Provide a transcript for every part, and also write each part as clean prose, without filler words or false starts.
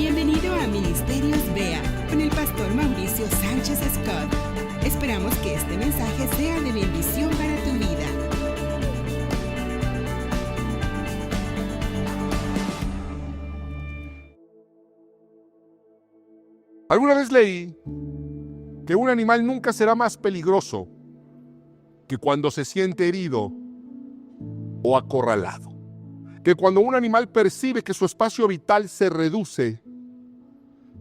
Bienvenido a Ministerios BEA con el pastor Mauricio Sánchez Scott. Esperamos que este mensaje sea de bendición para tu vida. Alguna vez leí que un animal nunca será más peligroso que cuando se siente herido o acorralado. Que cuando un animal percibe que su espacio vital se reduce,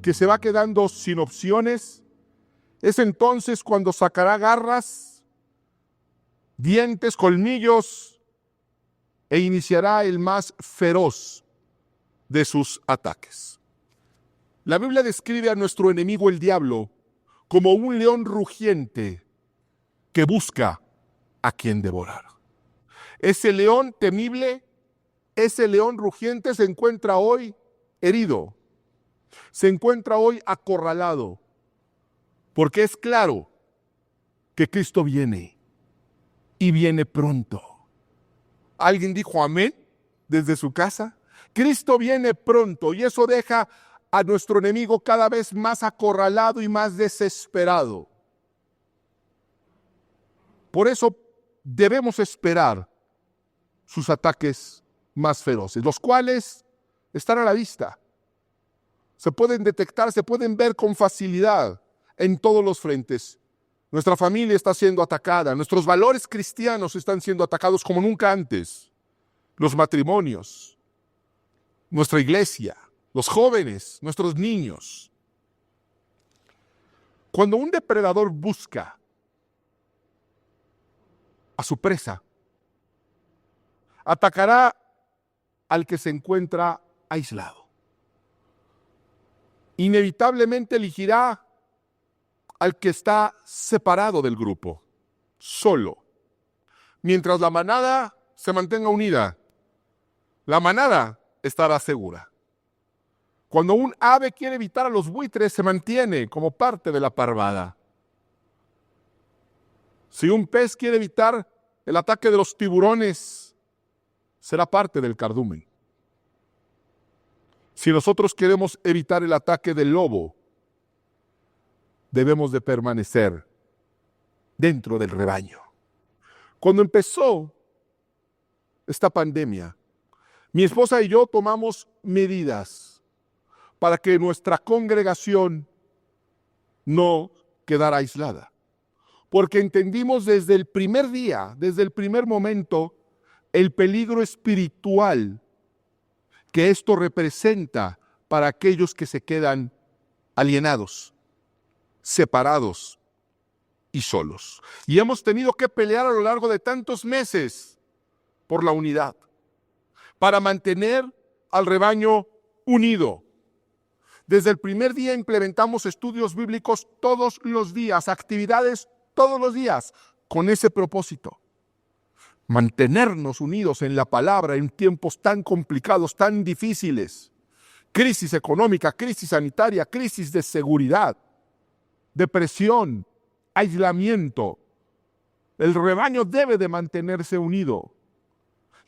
que se va quedando sin opciones, es entonces cuando sacará garras, dientes, colmillos e iniciará el más feroz de sus ataques. La Biblia describe a nuestro enemigo el diablo como un león rugiente que busca a quien devorar. Ese león temible, ese león rugiente se encuentra hoy herido, se encuentra hoy acorralado, porque es claro que Cristo viene y viene pronto. ¿Alguien dijo amén desde su casa? Cristo viene pronto y eso deja a nuestro enemigo cada vez más acorralado y más desesperado. Por eso debemos esperar sus ataques más feroces, los cuales están a la vista. Se pueden detectar, se pueden ver con facilidad en todos los frentes. Nuestra familia está siendo atacada, nuestros valores cristianos están siendo atacados como nunca antes. Los matrimonios, nuestra iglesia, los jóvenes, nuestros niños. Cuando un depredador busca a su presa, atacará al que se encuentra aislado. Inevitablemente elegirá al que está separado del grupo, solo. Mientras la manada se mantenga unida, la manada estará segura. Cuando un ave quiere evitar a los buitres, se mantiene como parte de la parvada. Si un pez quiere evitar el ataque de los tiburones, será parte del cardumen. Si nosotros queremos evitar el ataque del lobo, debemos de permanecer dentro del rebaño. Cuando empezó esta pandemia, mi esposa y yo tomamos medidas para que nuestra congregación no quedara aislada. Porque entendimos desde el primer día, desde el primer momento, el peligro espiritual que esto representa para aquellos que se quedan alienados, separados y solos. Y hemos tenido que pelear a lo largo de tantos meses por la unidad, para mantener al rebaño unido. Desde el primer día implementamos estudios bíblicos todos los días, actividades todos los días, con ese propósito. Mantenernos unidos en la palabra en tiempos tan complicados, tan difíciles. Crisis económica, crisis sanitaria, crisis de seguridad, depresión, aislamiento. El rebaño debe de mantenerse unido.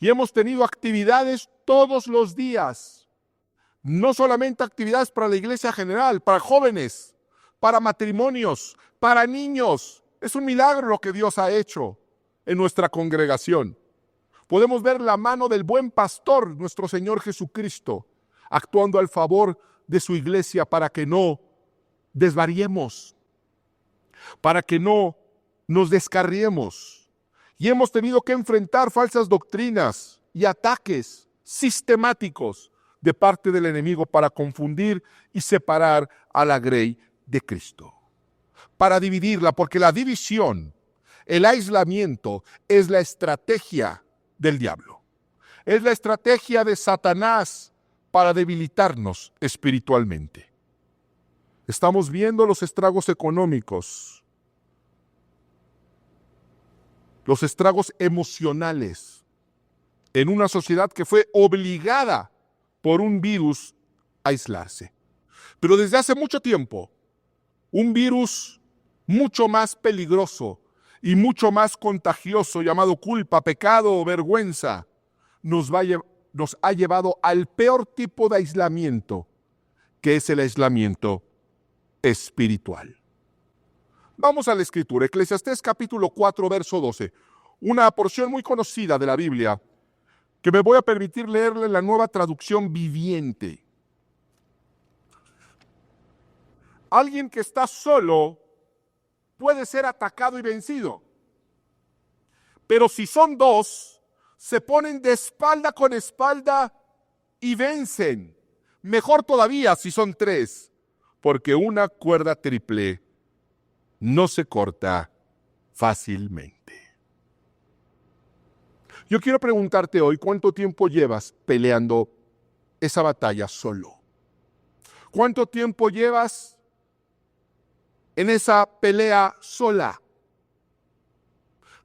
Y hemos tenido actividades todos los días. No solamente actividades para la iglesia general, para jóvenes, para matrimonios, para niños. Es un milagro lo que Dios ha hecho en nuestra congregación. Podemos ver la mano del buen pastor, nuestro Señor Jesucristo, actuando al favor de su iglesia para que no desvariemos, para que no nos descarriemos. Y hemos tenido que enfrentar falsas doctrinas y ataques sistemáticos de parte del enemigo para confundir y separar a la grey de Cristo. Para dividirla, porque la división, el aislamiento es la estrategia del diablo. Es la estrategia de Satanás para debilitarnos espiritualmente. Estamos viendo los estragos económicos, los estragos emocionales en una sociedad que fue obligada por un virus a aislarse. Pero desde hace mucho tiempo, un virus mucho más peligroso y mucho más contagioso, llamado culpa, pecado o vergüenza, nos ha llevado al peor tipo de aislamiento que es el aislamiento espiritual. Vamos a la Escritura, Eclesiastés capítulo 4, verso 12, una porción muy conocida de la Biblia que me voy a permitir leerle en la Nueva Traducción Viviente. Alguien que está solo puede ser atacado y vencido, pero si son dos, se ponen de espalda con espalda y vencen. Mejor todavía si son tres, porque una cuerda triple no se corta fácilmente. Yo quiero preguntarte hoy, ¿cuánto tiempo llevas peleando esa batalla solo? ¿Cuánto tiempo llevas en esa pelea sola?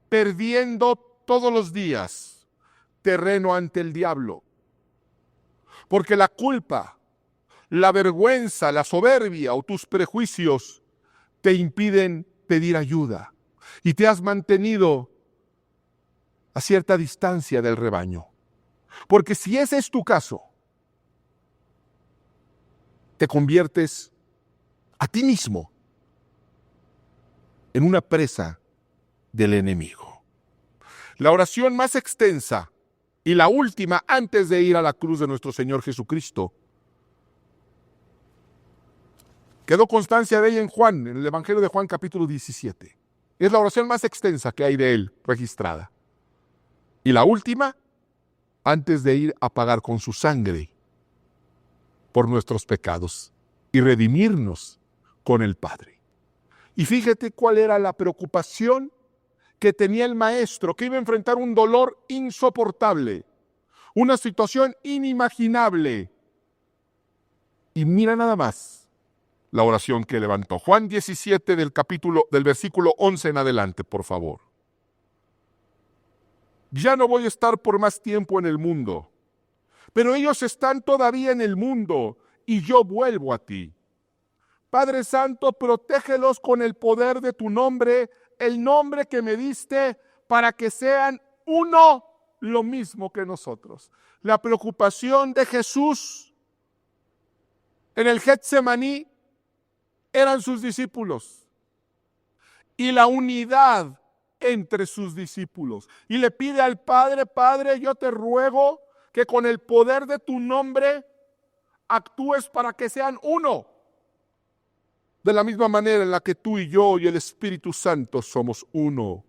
Perdiendo todos los días terreno ante el diablo. Porque la culpa, la vergüenza, la soberbia o tus prejuicios te impiden pedir ayuda y te has mantenido a cierta distancia del rebaño. Porque si ese es tu caso, te conviertes a ti mismo en una presa del enemigo. La oración más extensa y la última antes de ir a la cruz de nuestro Señor Jesucristo, quedó constancia de ella en Juan, en el Evangelio de Juan capítulo 17. Es la oración más extensa que hay de él registrada. Y la última, antes de ir a pagar con su sangre por nuestros pecados y redimirnos con el Padre. Y fíjate cuál era la preocupación que tenía el maestro, que iba a enfrentar un dolor insoportable, una situación inimaginable. Y mira nada más la oración que levantó. Juan 17 del versículo 11 en adelante, por favor. Ya no voy a estar por más tiempo en el mundo, pero ellos están todavía en el mundo y yo vuelvo a ti. Padre Santo, protégelos con el poder de tu nombre, el nombre que me diste, para que sean uno, lo mismo que nosotros. La preocupación de Jesús en el Getsemaní eran sus discípulos y la unidad entre sus discípulos. Y le pide al Padre: Padre, yo te ruego que con el poder de tu nombre actúes para que sean uno. De la misma manera en la que tú y yo y el Espíritu Santo somos uno.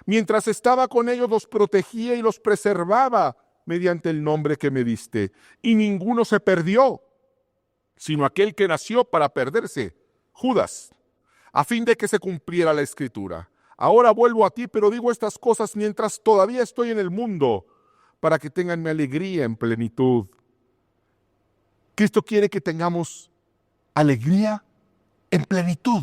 Mientras estaba con ellos, los protegía y los preservaba mediante el nombre que me diste. Y ninguno se perdió, sino aquel que nació para perderse, Judas, a fin de que se cumpliera la Escritura. Ahora vuelvo a ti, pero digo estas cosas mientras todavía estoy en el mundo, para que tengan mi alegría en plenitud. Cristo quiere que tengamos alegría en plenitud.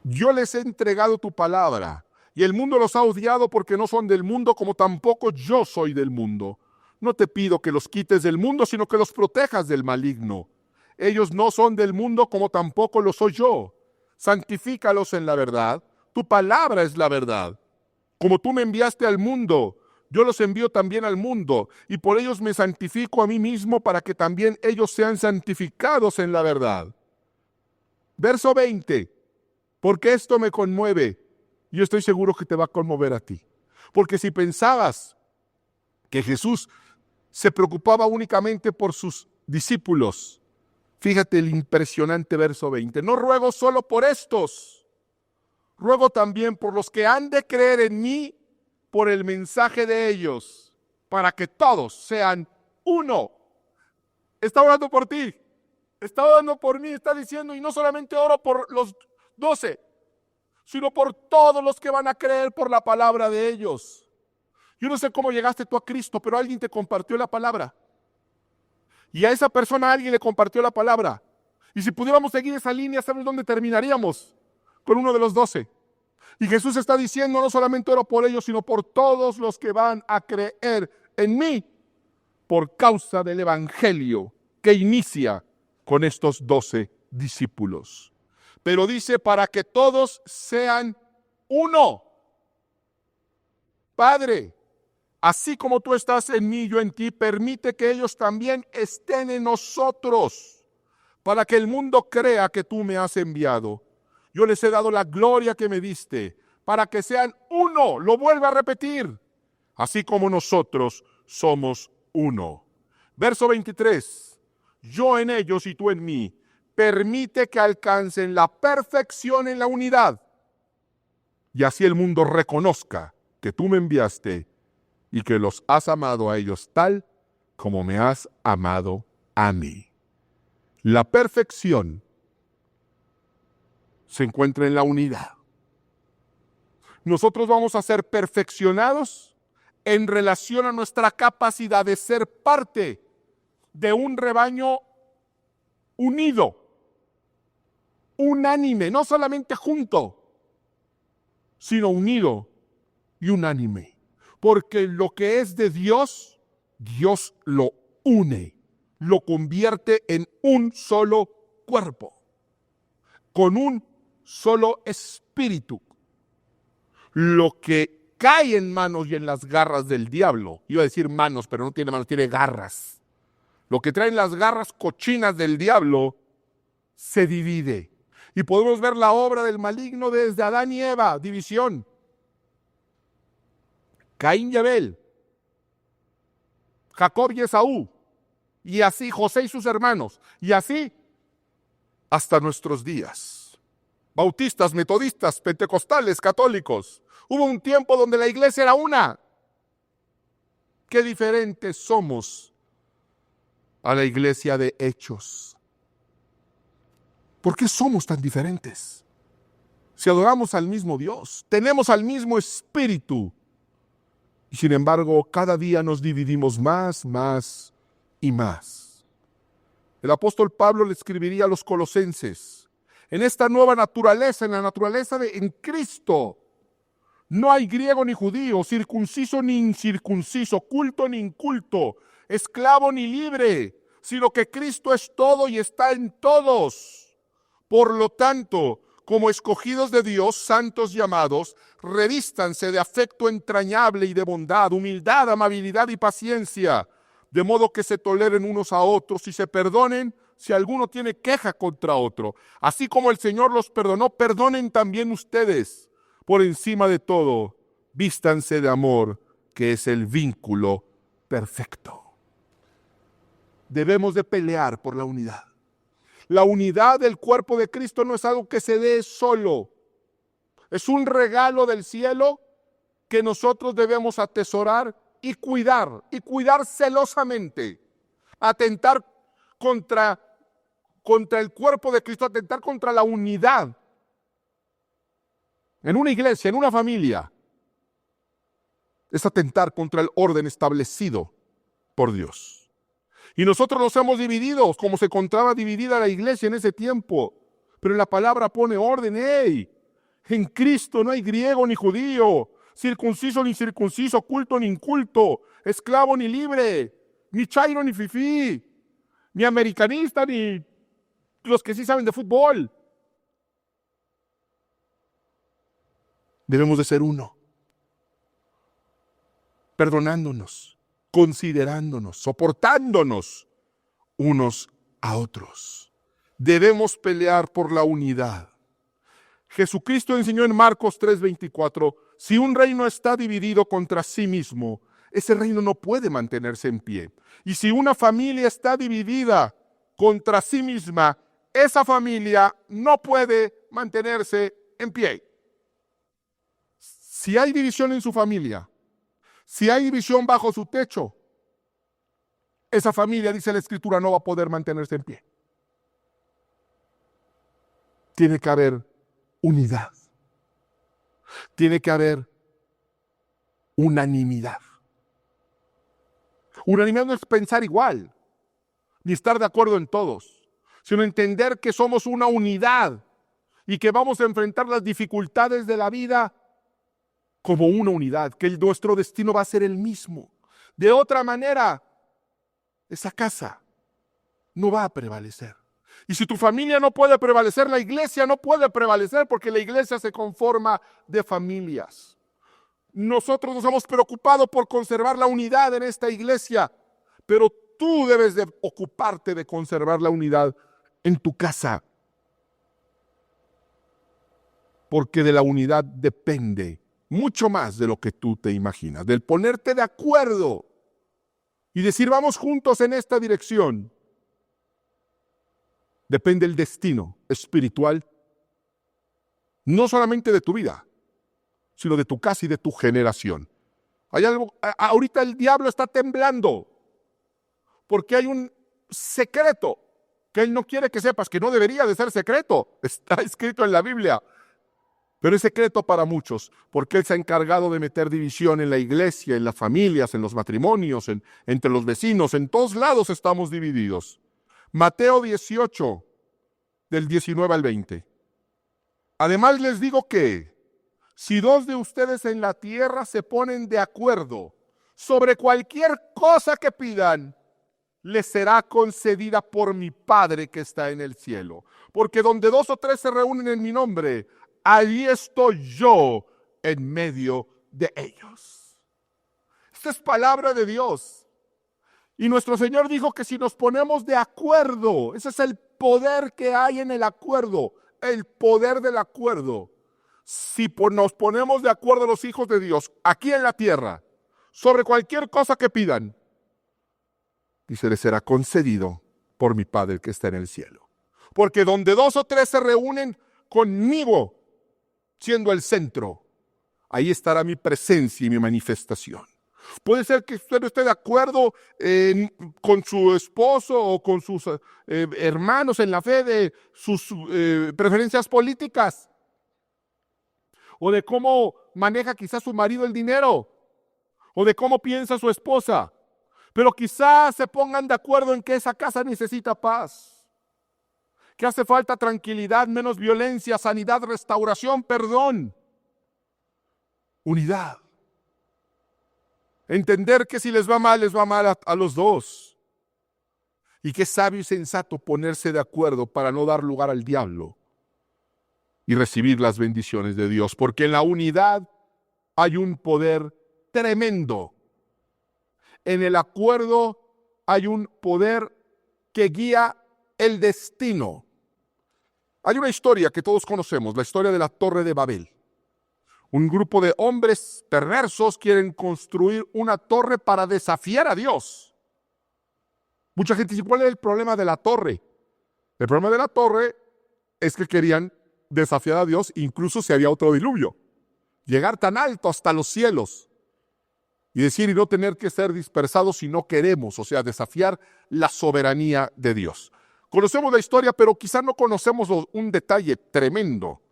Yo les he entregado tu palabra, y el mundo los ha odiado porque no son del mundo, como tampoco yo soy del mundo. No te pido que los quites del mundo, sino que los protejas del maligno. Ellos no son del mundo, como tampoco lo soy yo. Santifícalos en la verdad. Tu palabra es la verdad. Como tú me enviaste al mundo, yo los envío también al mundo, y por ellos me santifico a mí mismo, para que también ellos sean santificados en la verdad. Verso 20. Porque esto me conmueve. Yo estoy seguro que te va a conmover a ti. Porque si pensabas que Jesús se preocupaba únicamente por sus discípulos, fíjate el impresionante verso 20. No ruego solo por estos, ruego también por los que han de creer en mí por el mensaje de ellos, para que todos sean uno. Está orando por ti, está orando por mí, está diciendo, y no solamente oro por los 12, sino por todos los que van a creer por la palabra de ellos. Yo no sé cómo llegaste tú a Cristo, pero alguien te compartió la palabra. Y a esa persona alguien le compartió la palabra. Y si pudiéramos seguir esa línea, ¿sabes dónde terminaríamos? Con uno de los 12. Y Jesús está diciendo, no solamente oro por ellos, sino por todos los que van a creer en mí por causa del Evangelio que inicia con estos 12 discípulos. Pero dice, para que todos sean uno. Padre, así como tú estás en mí, yo en ti, permite que ellos también estén en nosotros, para que el mundo crea que tú me has enviado. Yo les he dado la gloria que me diste, para que sean uno, lo vuelvo a repetir, así como nosotros somos uno. Verso 23, yo en ellos y tú en mí, permite que alcancen la perfección en la unidad, y así el mundo reconozca que tú me enviaste y que los has amado a ellos tal como me has amado a mí. La perfección se encuentra en la unidad. Nosotros vamos a ser perfeccionados en relación a nuestra capacidad de ser parte de un rebaño unido, unánime, no solamente junto, sino unido y unánime. Porque lo que es de Dios, Dios lo une, lo convierte en un solo cuerpo, con un solo espíritu. Lo que cae en manos y en las garras del diablo, iba a decir manos, pero no tiene manos, tiene garras. Lo que traen las garras cochinas del diablo se divide. Y podemos ver la obra del maligno desde Adán y Eva, división. Caín y Abel, Jacob y Esaú, y así José y sus hermanos, y así hasta nuestros días. Bautistas, metodistas, pentecostales, católicos. Hubo un tiempo donde la iglesia era una. Qué diferentes somos a la iglesia de Hechos. ¿Por qué somos tan diferentes? Si adoramos al mismo Dios, tenemos al mismo Espíritu, y sin embargo, cada día nos dividimos más y más. El apóstol Pablo le escribiría a los colosenses, en esta nueva naturaleza, en la naturaleza en Cristo, no hay griego ni judío, circunciso ni incircunciso, culto ni inculto, esclavo ni libre, sino que Cristo es todo y está en todos. Por lo tanto, como escogidos de Dios, santos llamados, revístanse de afecto entrañable y de bondad, humildad, amabilidad y paciencia, de modo que se toleren unos a otros y se perdonen si alguno tiene queja contra otro. Así como el Señor los perdonó, perdonen también ustedes. Por encima de todo, vístanse de amor, que es el vínculo perfecto. Debemos de pelear por la unidad. La unidad del cuerpo de Cristo no es algo que se dé solo. Es un regalo del cielo que nosotros debemos atesorar y cuidar celosamente. Atentar contra el cuerpo de Cristo, atentar contra la unidad. En una iglesia, en una familia, es atentar contra el orden establecido por Dios. Y nosotros nos hemos dividido, como se encontraba dividida la iglesia en ese tiempo. Pero la palabra pone orden. ¡Hey! En Cristo no hay griego ni judío, circunciso ni incircunciso, culto ni inculto, esclavo ni libre, ni chairo ni fifí, ni americanista ni los que sí saben de fútbol. Debemos de ser uno, perdonándonos, considerándonos, soportándonos unos a otros. Debemos pelear por la unidad. Jesucristo enseñó en Marcos 3:24, si un reino está dividido contra sí mismo, ese reino no puede mantenerse en pie. Y si una familia está dividida contra sí misma, esa familia no puede mantenerse en pie. Si hay división en su familia, si hay división bajo su techo, esa familia, dice la Escritura, no va a poder mantenerse en pie. Tiene que haber unidad. Tiene que haber unanimidad. Unanimidad no es pensar igual, ni estar de acuerdo en todos, sino entender que somos una unidad y que vamos a enfrentar las dificultades de la vida como una unidad, que nuestro destino va a ser el mismo. De otra manera, esa casa no va a prevalecer. Y si tu familia no puede prevalecer, la iglesia no puede prevalecer, porque la iglesia se conforma de familias. Nosotros nos hemos preocupado por conservar la unidad en esta iglesia, pero tú debes de ocuparte de conservar la unidad en tu casa. Porque de la unidad depende mucho más de lo que tú te imaginas, del ponerte de acuerdo y decir vamos juntos en esta dirección. Depende el destino espiritual, no solamente de tu vida, sino de tu casa y de tu generación. Hay algo, ahorita el diablo está temblando, porque hay un secreto que él no quiere que sepas, que no debería de ser secreto. Está escrito en la Biblia, pero es secreto para muchos, porque él se ha encargado de meter división en la iglesia, en las familias, en los matrimonios, entre los vecinos, en todos lados estamos divididos. Mateo 18, del 19 al 20. Además les digo que si dos de ustedes en la tierra se ponen de acuerdo sobre cualquier cosa que pidan, les será concedida por mi Padre que está en el cielo. Porque donde dos o tres se reúnen en mi nombre, allí estoy yo en medio de ellos. Esta es palabra de Dios. Y nuestro Señor dijo que si nos ponemos de acuerdo, ese es el poder que hay en el acuerdo, el poder del acuerdo. Si nos ponemos de acuerdo los hijos de Dios aquí en la tierra sobre cualquier cosa que pidan, dice, les será concedido por mi Padre que está en el cielo. Porque donde dos o tres se reúnen conmigo, siendo el centro, ahí estará mi presencia y mi manifestación. Puede ser que usted no esté de acuerdo con su esposo o con sus hermanos en la fe de sus preferencias políticas o de cómo maneja quizás su marido el dinero o de cómo piensa su esposa, pero quizás se pongan de acuerdo en que esa casa necesita paz, que hace falta tranquilidad, menos violencia, sanidad, restauración, perdón, unidad. Entender que si les va mal a los dos. Y que es sabio y sensato ponerse de acuerdo para no dar lugar al diablo y recibir las bendiciones de Dios. Porque en la unidad hay un poder tremendo. En el acuerdo hay un poder que guía el destino. Hay una historia que todos conocemos, la historia de la Torre de Babel. Un grupo de hombres perversos quieren construir una torre para desafiar a Dios. Mucha gente dice, ¿cuál es el problema de la torre? El problema de la torre es que querían desafiar a Dios, incluso si había otro diluvio. Llegar tan alto hasta los cielos y decir y no tener que ser dispersados si no queremos, o sea, desafiar la soberanía de Dios. Conocemos la historia, pero quizás no conocemos un detalle tremendo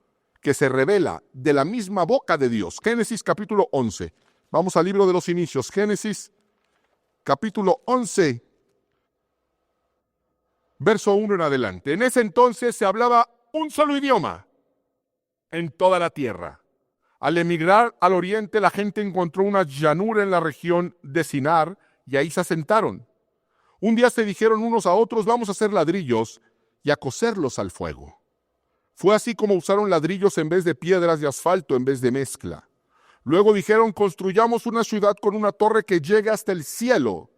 que se revela de la misma boca de Dios. Génesis capítulo 11. Vamos al libro de los inicios. Génesis capítulo 11, verso 1 en adelante. En ese entonces se hablaba un solo idioma en toda la tierra. Al emigrar al oriente, la gente encontró una llanura en la región de Sinar y ahí se asentaron. Un día se dijeron unos a otros, vamos a hacer ladrillos y a coserlos al fuego. Fue así como usaron ladrillos en vez de piedras y asfalto en vez de mezcla. Luego dijeron, construyamos una ciudad con una torre que llegue hasta el cielo.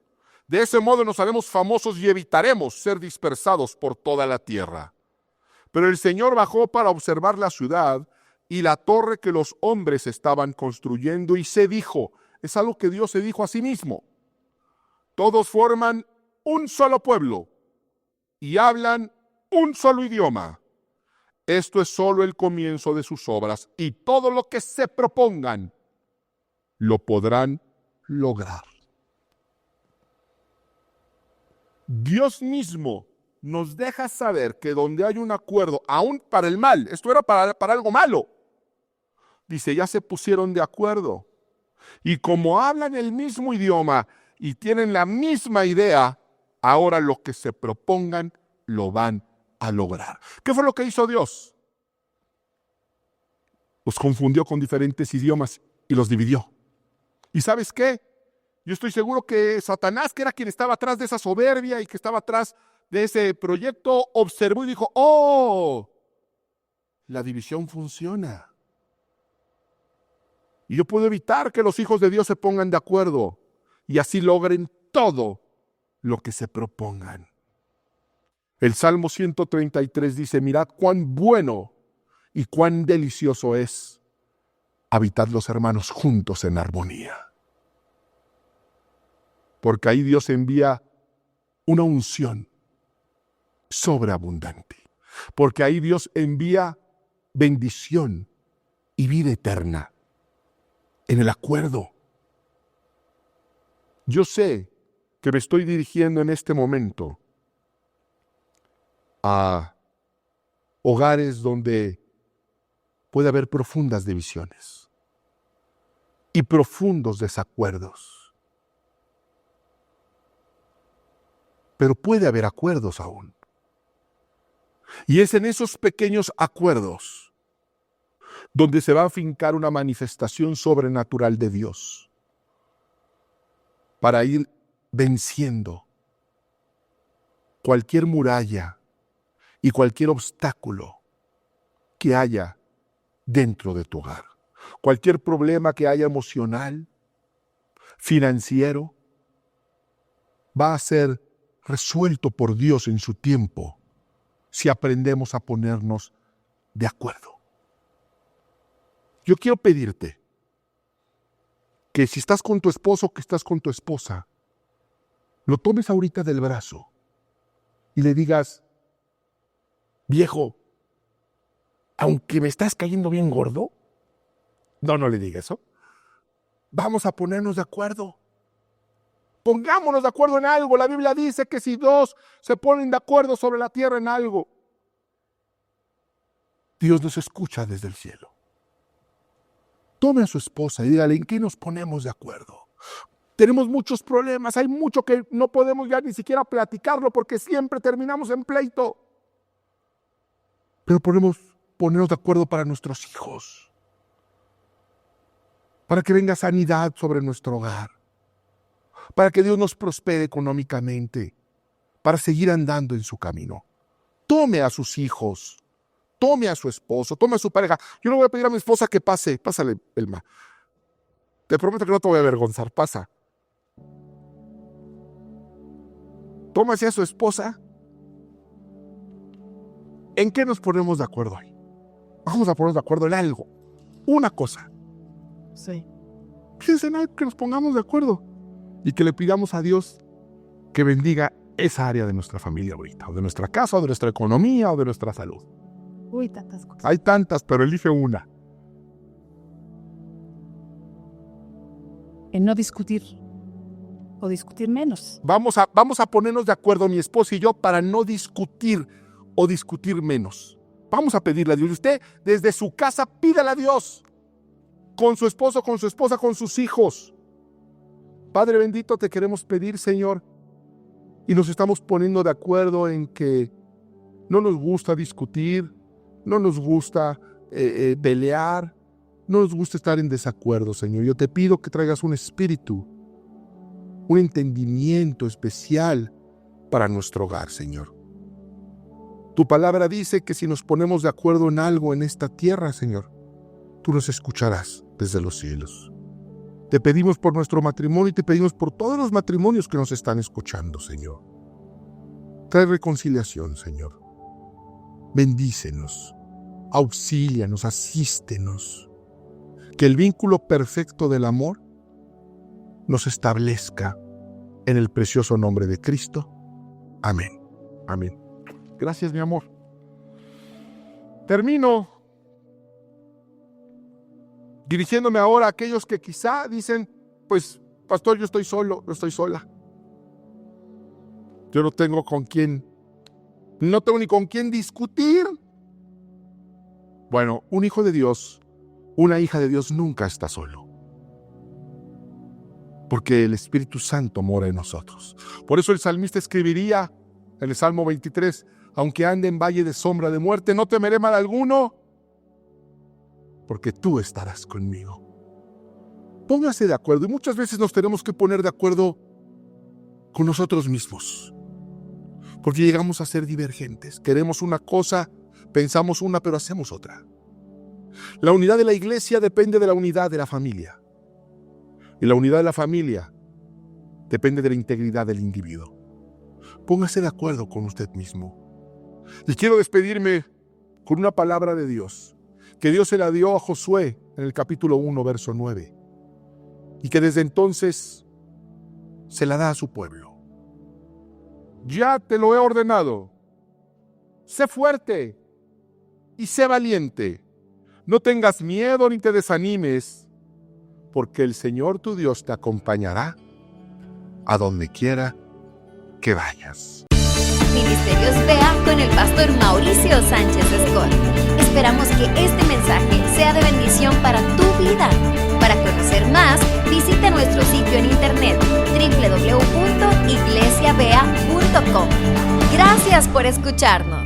De ese modo nos haremos famosos y evitaremos ser dispersados por toda la tierra. Pero el Señor bajó para observar la ciudad y la torre que los hombres estaban construyendo y se dijo, es algo que Dios se dijo a sí mismo, todos forman un solo pueblo y hablan un solo idioma. Esto es solo el comienzo de sus obras y todo lo que se propongan lo podrán lograr. Dios mismo nos deja saber que donde hay un acuerdo, aún para el mal, esto era para algo malo, dice, ya se pusieron de acuerdo. Y como hablan el mismo idioma y tienen la misma idea, ahora lo que se propongan lo van a lograr. ¿Qué fue lo que hizo Dios? Los confundió con diferentes idiomas y los dividió. ¿Y sabes qué? Yo estoy seguro que Satanás, que era quien estaba atrás de esa soberbia y que estaba atrás de ese proyecto, observó y dijo, ¡oh! La división funciona. Y yo puedo evitar que los hijos de Dios se pongan de acuerdo y así logren todo lo que se propongan. El Salmo 133 dice, mirad cuán bueno y cuán delicioso es habitar los hermanos juntos en armonía. Porque ahí Dios envía una unción sobreabundante. Porque ahí Dios envía bendición y vida eterna en el acuerdo. Yo sé que me estoy dirigiendo en este momento a hogares donde puede haber profundas divisiones y profundos desacuerdos. Pero puede haber acuerdos aún. Y es en esos pequeños acuerdos donde se va a afincar una manifestación sobrenatural de Dios para ir venciendo cualquier muralla y cualquier obstáculo que haya dentro de tu hogar. Cualquier problema que haya emocional, financiero, va a ser resuelto por Dios en su tiempo si aprendemos a ponernos de acuerdo. Yo quiero pedirte que si estás con tu esposo, que estás con tu esposa, lo tomes ahorita del brazo y le digas, viejo, aunque me estás cayendo bien gordo, no le diga eso, vamos a ponernos de acuerdo. Pongámonos de acuerdo en algo. La Biblia dice que si dos se ponen de acuerdo sobre la tierra en algo, Dios nos escucha desde el cielo. Tome a su esposa y dígale, ¿en qué nos ponemos de acuerdo? Tenemos muchos problemas, hay mucho que no podemos ya ni siquiera platicarlo porque siempre terminamos en pleito. Pero podemos ponernos de acuerdo para nuestros hijos, para que venga sanidad sobre nuestro hogar, para que Dios nos prospere económicamente, para seguir andando en su camino. Tome a sus hijos, tome a su esposo, tome a su pareja. Yo le voy a pedir a mi esposa que pase. Pásale, Elma. Te prometo que no te voy a avergonzar. Pasa. Toma hacia su esposa. ¿En qué nos ponemos de acuerdo hoy? Vamos a ponernos de acuerdo en algo. Una cosa. Sí. Fíjense en algo que nos pongamos de acuerdo. Y que le pidamos a Dios que bendiga esa área de nuestra familia ahorita. O de nuestra casa, o de nuestra economía, o de nuestra salud. Uy, tantas cosas. Hay tantas, pero elige una. En no discutir. O discutir menos. Vamos a ponernos de acuerdo, mi esposo y yo, para no discutir o discutir menos. Vamos a pedirle a Dios. Y usted, desde su casa, pídale a Dios. Con su esposo, con su esposa, con sus hijos. Padre bendito, te queremos pedir, Señor, y nos estamos poniendo de acuerdo en que no nos gusta discutir, no nos gusta pelear, no nos gusta estar en desacuerdo, Señor. Yo te pido que traigas un espíritu, un entendimiento especial para nuestro hogar, Señor. Tu palabra dice que si nos ponemos de acuerdo en algo en esta tierra, Señor, tú nos escucharás desde los cielos. Te pedimos por nuestro matrimonio y te pedimos por todos los matrimonios que nos están escuchando, Señor. Trae reconciliación, Señor. Bendícenos, auxílianos, asístenos. Que el vínculo perfecto del amor nos establezca en el precioso nombre de Cristo. Amén. Amén. Gracias, mi amor. Termino dirigiéndome ahora a aquellos que quizá dicen, pues, pastor, yo estoy solo, yo estoy sola. Yo no tengo ni con quién discutir. Bueno, un hijo de Dios, una hija de Dios nunca está solo. Porque el Espíritu Santo mora en nosotros. Por eso el salmista escribiría en el Salmo 23, aunque ande en valle de sombra de muerte, no temeré mal alguno, porque tú estarás conmigo. Póngase de acuerdo. Y muchas veces nos tenemos que poner de acuerdo con nosotros mismos. Porque llegamos a ser divergentes. Queremos una cosa, pensamos una, pero hacemos otra. La unidad de la iglesia depende de la unidad de la familia. Y la unidad de la familia depende de la integridad del individuo. Póngase de acuerdo con usted mismo. Y quiero despedirme con una palabra de Dios, que Dios se la dio a Josué en el capítulo 1, verso 9, y que desde entonces se la da a su pueblo. Ya te lo he ordenado. Sé fuerte y sé valiente. No tengas miedo ni te desanimes, porque el Señor tu Dios te acompañará a donde quiera que vayas. Ministerios Vea con el pastor Mauricio Sánchez Escort. Esperamos que este mensaje sea de bendición para tu vida. Para conocer más, visita nuestro sitio en internet www.iglesiavea.com. Gracias por escucharnos.